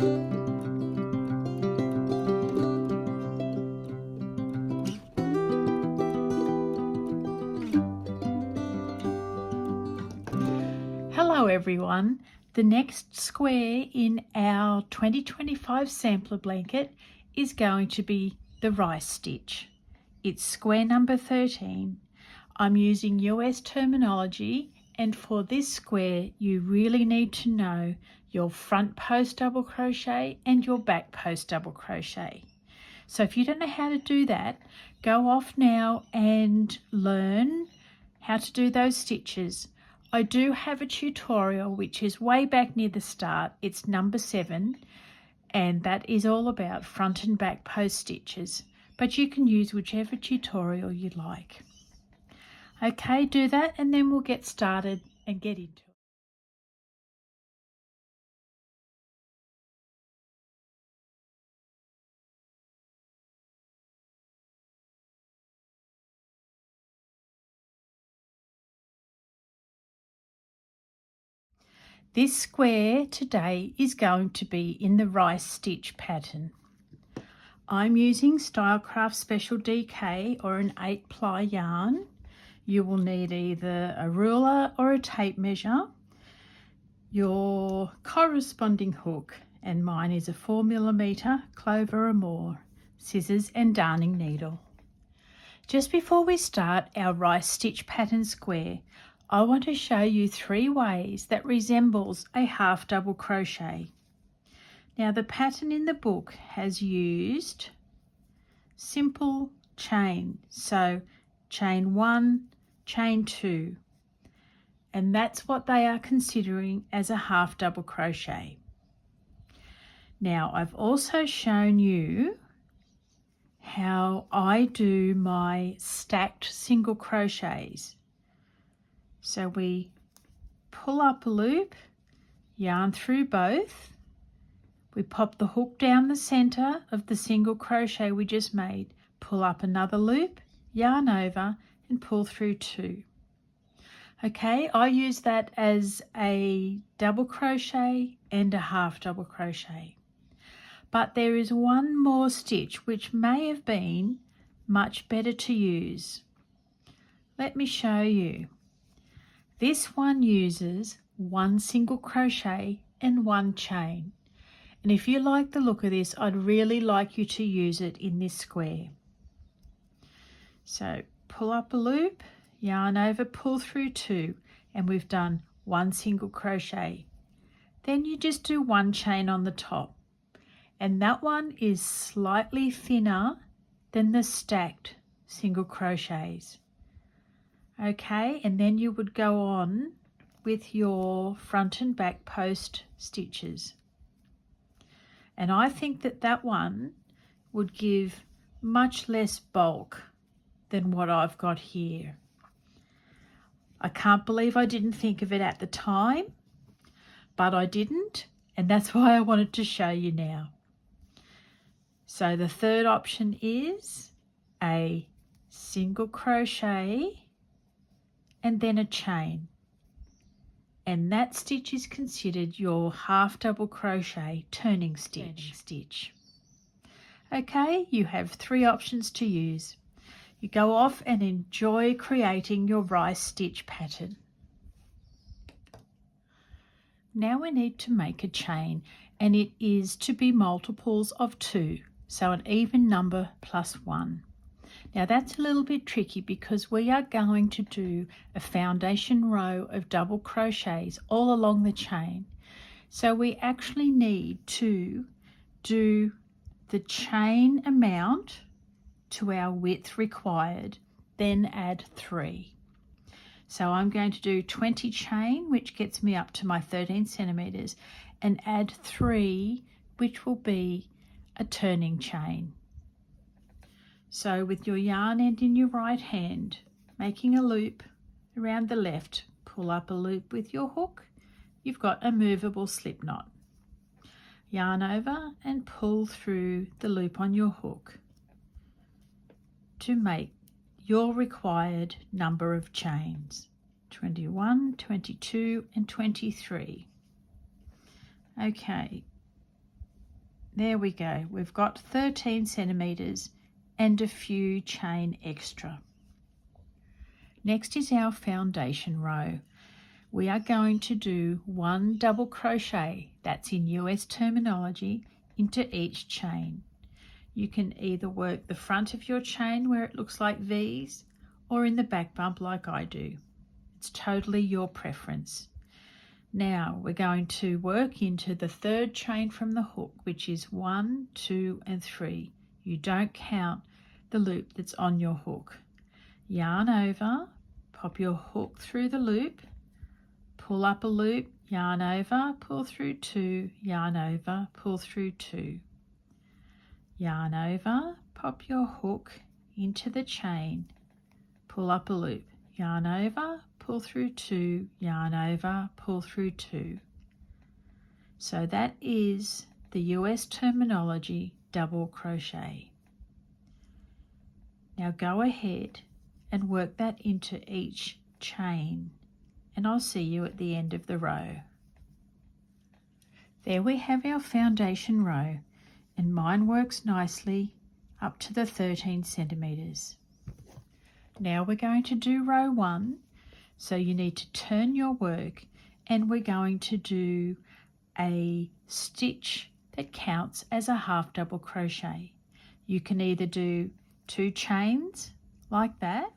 Hello everyone, the next square in our 2025 sampler blanket is going to be the rice stitch. It's square number 13. I'm using US terminology, and for this square you really need to know your front post double crochet and your back post double crochet. So if you don't know how to do that, go off now and learn how to do those stitches. I do have a tutorial which is way back near the start. It's number 7, and that is all about front and back post stitches, but you can use whichever tutorial you like. Okay, do that and then we'll get started and get into it. This square today is going to be in the rice stitch pattern. I'm using Stylecraft Special DK or an 8-ply yarn. You will need either a ruler or a tape measure, your corresponding hook, and mine is a 4mm clover or more, scissors and darning needle. Just before we start our rice stitch pattern square, I want to show you 3 ways that resembles a half double crochet. Now the pattern in the book has used simple chain, so chain 1, chain 2, and that's what they are considering as a half double crochet. Now I've also shown you how I do my stacked single crochets. So we pull up a loop, yarn through both, we pop the hook down the center of the single crochet we just made, pull up another loop, yarn over and pull through 2. Okay, I use that as a double crochet and a half double crochet. But there is one more stitch which may have been much better to use. Let me show you. This one uses 1 single crochet and 1 chain. And if you like the look of this, I'd really like you to use it in this square. So pull up a loop, yarn over, pull through 2, and we've done 1 single crochet. Then you just do 1 chain on the top. And that one is slightly thinner than the stacked single crochets. Okay, and then you would go on with your front and back post stitches. And I think that that one would give much less bulk than what I've got here. I can't believe I didn't think of it at the time, but I didn't, and that's why I wanted to show you now. So the third option is a single crochet and then a chain, and that stitch is considered your half double crochet turning stitch. Okay, you have 3 options to use. You go off and enjoy creating your rice stitch pattern. Now we need to make a chain, and it is to be multiples of 2, so an even number plus 1. Now that's a little bit tricky because we are going to do a foundation row of double crochets all along the chain. So we actually need to do the chain amount to our width required, then add 3. So I'm going to do 20 chain, which gets me up to my 13 centimeters, and add 3, which will be a turning chain. So with your yarn end in your right hand, making a loop around the left, pull up a loop with your hook, you've got a movable slip knot. Yarn over and pull through the loop on your hook to make your required number of chains, 21, 22 and 23. Okay, There we go. We've got 13 centimeters and a few chain extra. Next is our foundation row. We are going to do 1 double crochet, that's in US terminology, into each chain. You can either work the front of your chain where it looks like V's or in the back bump like I do. It's totally your preference. Now we're going to work into the 3rd chain from the hook, which is 1, 2 and 3. You don't count the loop that's on your hook. Yarn over, pop your hook through the loop, pull up a loop, yarn over, pull through 2, yarn over, pull through 2. Yarn over, pop your hook into the chain, pull up a loop, yarn over, pull through 2, yarn over, pull through 2. So that is the US terminology double crochet. Now go ahead and work that into each chain, and I'll see you at the end of the row. There we have our foundation row, and mine works nicely up to the 13 centimeters. Now we're going to do row 1, so you need to turn your work, and we're going to do a stitch that counts as a half double crochet. You can either do 2 chains like that,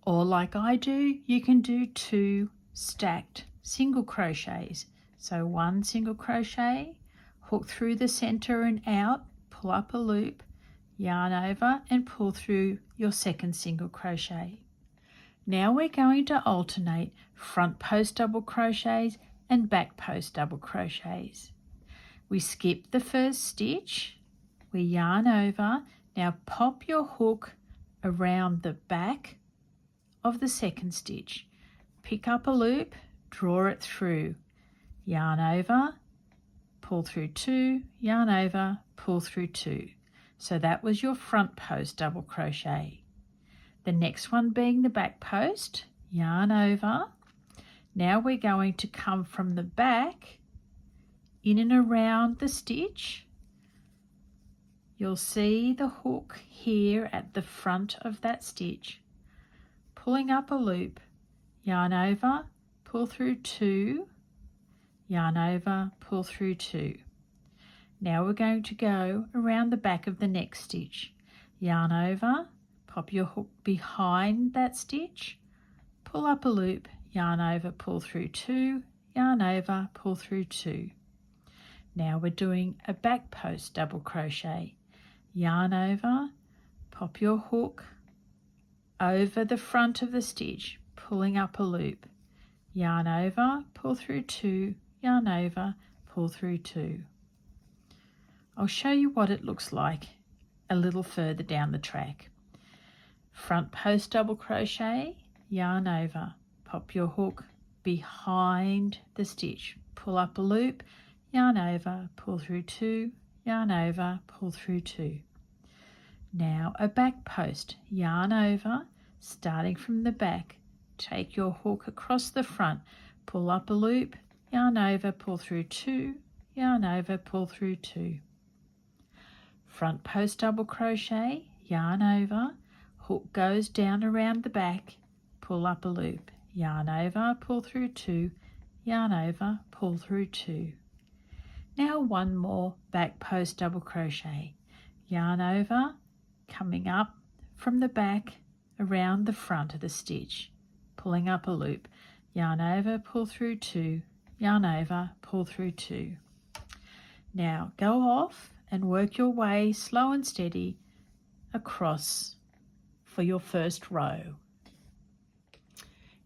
or like I do, you can do 2 stacked single crochets. So 1 single crochet, hook through the center and out, pull up a loop, yarn over and pull through your 2nd single crochet. Now we're going to alternate front post double crochets and back post double crochets. We skip the 1st stitch, we yarn over, now pop your hook around the back of the 2nd stitch, pick up a loop, draw it through, yarn over, pull through 2, yarn over, pull through 2. So that was your front post double crochet. The next one being the back post, yarn over. Now we're going to come from the back in and around the stitch. You'll see the hook here at the front of that stitch. Pulling up a loop, yarn over, pull through 2, yarn over, pull through 2. Now we're going to go around the back of the next stitch. Yarn over, pop your hook behind that stitch, pull up a loop, yarn over, pull through 2, yarn over, pull through 2. Now we're doing a back post double crochet. Yarn over, pop your hook over the front of the stitch, pulling up a loop, yarn over, pull through 2, yarn over, pull through 2. I'll show you what it looks like a little further down the track. Front post double crochet, yarn over, pop your hook behind the stitch, pull up a loop, yarn over, pull through 2, yarn over, pull through 2. Now a back post, yarn over, starting from the back, take your hook across the front, pull up a loop, yarn over, pull through 2, yarn over, pull through 2. Front post double crochet, yarn over, hook goes down around the back, pull up a loop, yarn over, pull through 2, yarn over, pull through 2. Now one more back post double crochet, yarn over, coming up from the back around the front of the stitch, pulling up a loop, yarn over, pull through 2, yarn over, pull through 2. Now go off and work your way slow and steady across for your first row.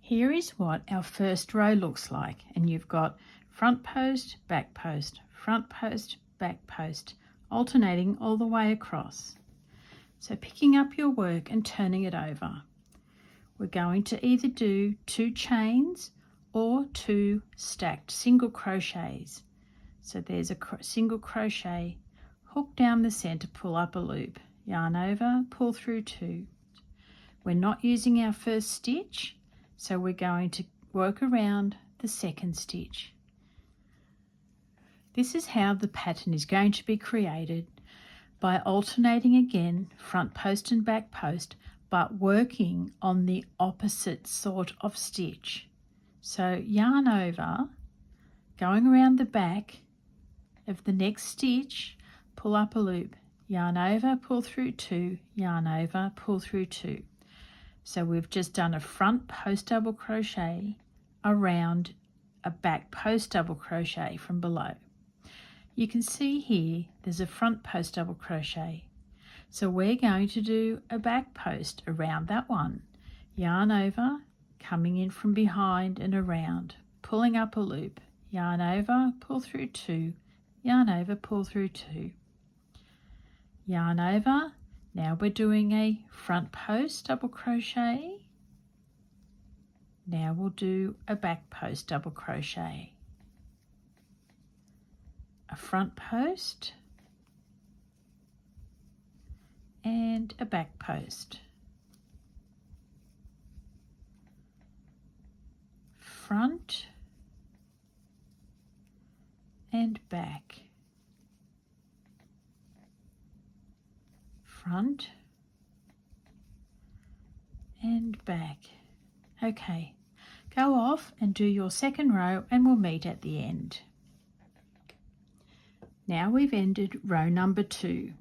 Here is what our first row looks like, and you've got front post, back post, front post, back post, alternating all the way across. So picking up your work and turning it over. We're going to either do 2 chains or 2 stacked single crochets. So there's a single crochet, hook down the center, pull up a loop, yarn over, pull through 2. We're not using our first stitch, so we're going to work around the 2nd stitch. This is how the pattern is going to be created, by alternating again front post and back post, but working on the opposite sort of stitch. So yarn over, going around the back of the next stitch, pull up a loop, yarn over, pull through 2, yarn over, pull through 2. So we've just done a front post double crochet around a back post double crochet from below. You can see here there's a front post double crochet. So we're going to do a back post around that one. Yarn over, coming in from behind and around, pulling up a loop, yarn over, pull through 2, yarn over, pull through 2. Yarn over, now we're doing a front post double crochet. Now we'll do a back post double crochet. A front post and a back post. Front and back. Front and back. Okay, go off and do your second row and we'll meet at the end. Now we've ended row number 2.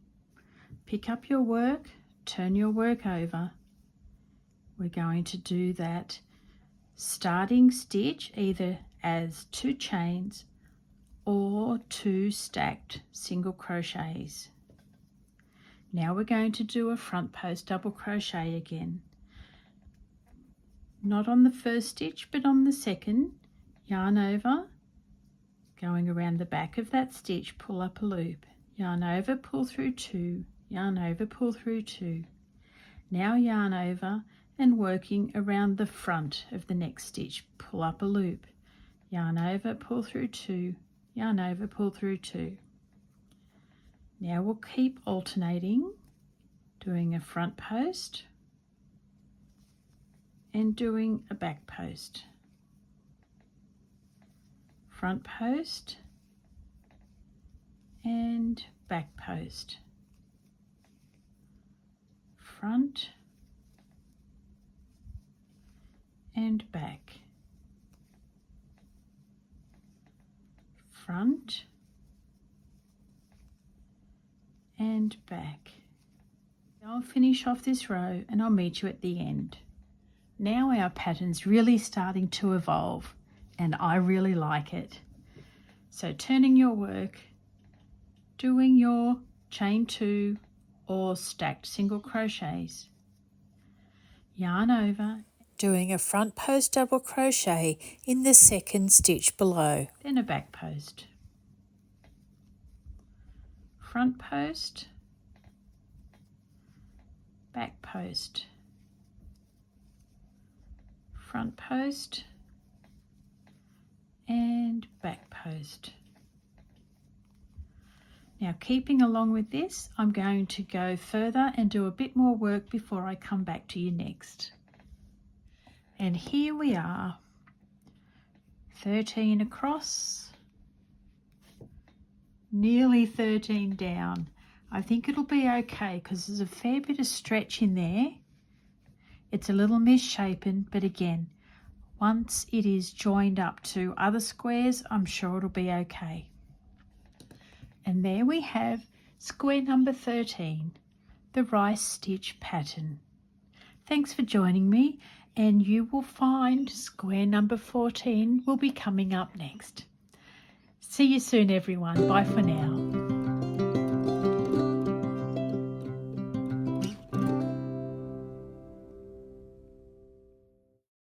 Pick up your work, turn your work over. We're going to do that starting stitch either as 2 chains or 2 stacked single crochets. Now we're going to do a front post double crochet again. Not on the first stitch but on the second. Yarn over, going around the back of that stitch, pull up a loop, yarn over, pull through 2, yarn over, pull through 2. Now yarn over and working around the front of the next stitch, pull up a loop, yarn over, pull through 2, yarn over, pull through 2. Now we'll keep alternating, doing a front post and doing a back post. Front post and back post. Front and back. Front and back. I'll finish off this row and I'll meet you at the end. Now our pattern's really starting to evolve and I really like it. So turning your work, doing your chain 2 or stacked single crochets, yarn over, doing a front post double crochet in the second stitch below, then a back post, front post, back post, front post and back post. Now keeping along with this, I'm going to go further and do a bit more work before I come back to you next. And here we are, 13 across, nearly 13 down. I think it'll be okay because there's a fair bit of stretch in there. It's a little misshapen, but again, once it is joined up to other squares, I'm sure it'll be okay. And there we have square number 13, the rice stitch pattern. Thanks for joining me, and you will find square number 14 will be coming up next. See you soon everyone. Bye for now.